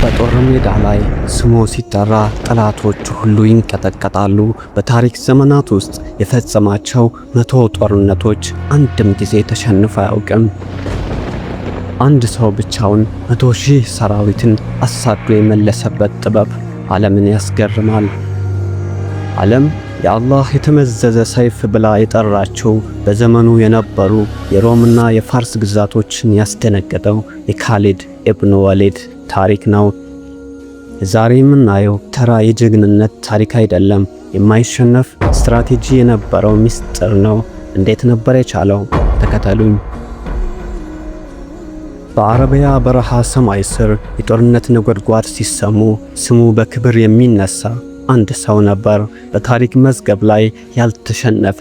በጦር ሜዳ ላይ ስሙ ሲጠራ ጠላቶቹ ሁሉ ይንቀጠቀጣሉ። በታሪክ ዘመናት ውስጥ የፈጸማቸው 100 ጦርነቶች አንድም ጊዜ ተሸንፎ አያውቅም። አንድ ሰው ብቻውን 100,000 ሰራዊትን አሳዶ የመለሰበት ጥበብ ዓለምን ያስገርማል። ዓለም የአላህ የተመዘዘ ሰይፍ ብላ የጠራችው በዘመኑ የነበሩ የሮምና የፋርስ ግዛቶችን ያስደነገጠው የካሊድ ኢብኑ ወሊድ ታሪክ ነው። ዛሬ የምናየው ተራ የጀግንነት ታሪክ አይደለም። የማይሸነፍ ስትራቴጂ የነበረው ሚስጥር ነው። እንዴት ነበር የቻለው? ተከተሉኝ። በአረቢያ በረሃ ሰማይ ስር የጦርነት ነጎድጓድ ሲሰሙ ስሙ በክብር የሚነሳ አንድ ሰው ነበር። በታሪክ መዝገብ ላይ ያልተሸነፈ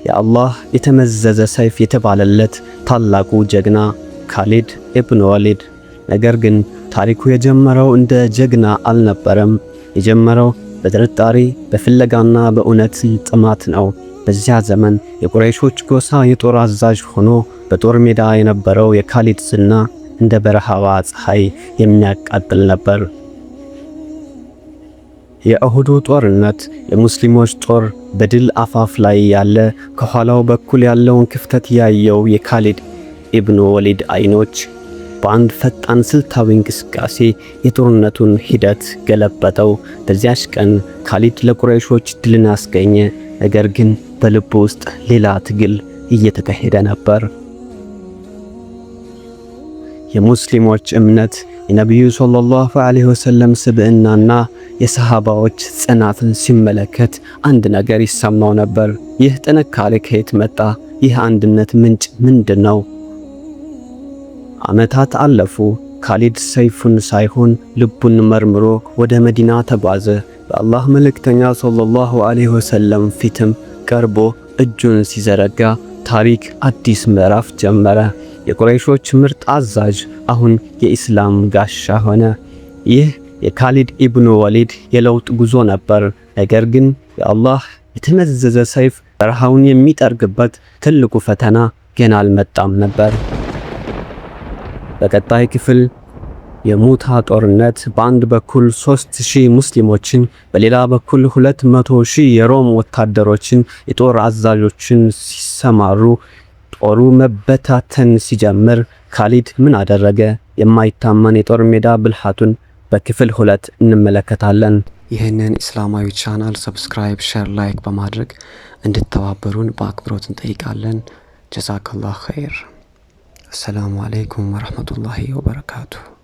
የአላህ የተመዘዘ ሰይፍ የተባለለት ታላቁ ጀግና ካሊድ ኢብኑ ወሊድ። ነገር ግን ታሪኩ የጀመረው እንደ ጀግና አልነበረም። የጀመረው በጥርጣሬ በፍለጋና በእውነት ጥማት ነው። በዚያ ዘመን የቁረይሾች ጎሳ የጦር አዛዥ ሆኖ በጦር ሜዳ የነበረው የካሊድ ዝና እንደ በረሃዋ ፀሐይ የሚያቃጥል ነበር። የኡሁዱ ጦርነት የሙስሊሞች ጦር በድል አፋፍ ላይ ያለ ከኋላው በኩል ያለውን ክፍተት ያየው የካሊድ ኢብኑ ወሊድ አይኖች በአንድ ፈጣን ስልታዊ እንቅስቃሴ የጦርነቱን ሂደት ገለበጠው። በዚያች ቀን ካሊድ ለቁረይሾች ድልን አስገኘ። ነገር ግን በልቡ ውስጥ ሌላ ትግል እየተካሄደ ነበር። የሙስሊሞች እምነት የነቢዩ ሰለላሁ ዐለይሂ ወሰለም ስብዕናና የሰሃባዎች ጽናትን ሲመለከት አንድ ነገር ይሰማው ነበር። ይህ ጥንካሬ ከየት መጣ? ይህ አንድነት ምንጭ ምንድነው? ዓመታት አለፉ። ካሊድ ሰይፉን ሳይሆን ልቡን መርምሮ ወደ መዲና ተጓዘ። በአላህ መልእክተኛ ሰለላሁ ዐለይሂ ወሰለም ፊትም ቀርቦ እጁን ሲዘረጋ ታሪክ አዲስ ምዕራፍ ጀመረ። የቁረይሾች ምርጥ አዛዥ አሁን የኢስላም ጋሻ ሆነ። ይህ የካሊድ ኢብኑ ወሊድ የለውጥ ጉዞ ነበር። ነገር ግን የአላህ የተመዘዘ ሰይፍ በረሃውን የሚጠርግበት ትልቁ ፈተና ገና አልመጣም ነበር። በቀጣይ ክፍል የሙታ ጦርነት በአንድ በኩል 3000 ሙስሊሞችን በሌላ በኩል 200,000 የሮም ወታደሮችን የጦር አዛዦችን ሲሰማሩ ጦሩ መበታተን ሲጀምር ካሊድ ምን አደረገ? የማይታመን የጦር ሜዳ ብልሃቱን በክፍል 2 እንመለከታለን። ይህንን እስላማዊ ቻናል ሰብስክራይብ፣ ሼር፣ ላይክ በማድረግ እንድትተባበሩን በአክብሮት እንጠይቃለን። ጀዛከላሁ ኸይር። አሰላሙ አለይኩም ወራህመቱላሂ ወበረካቱሁ።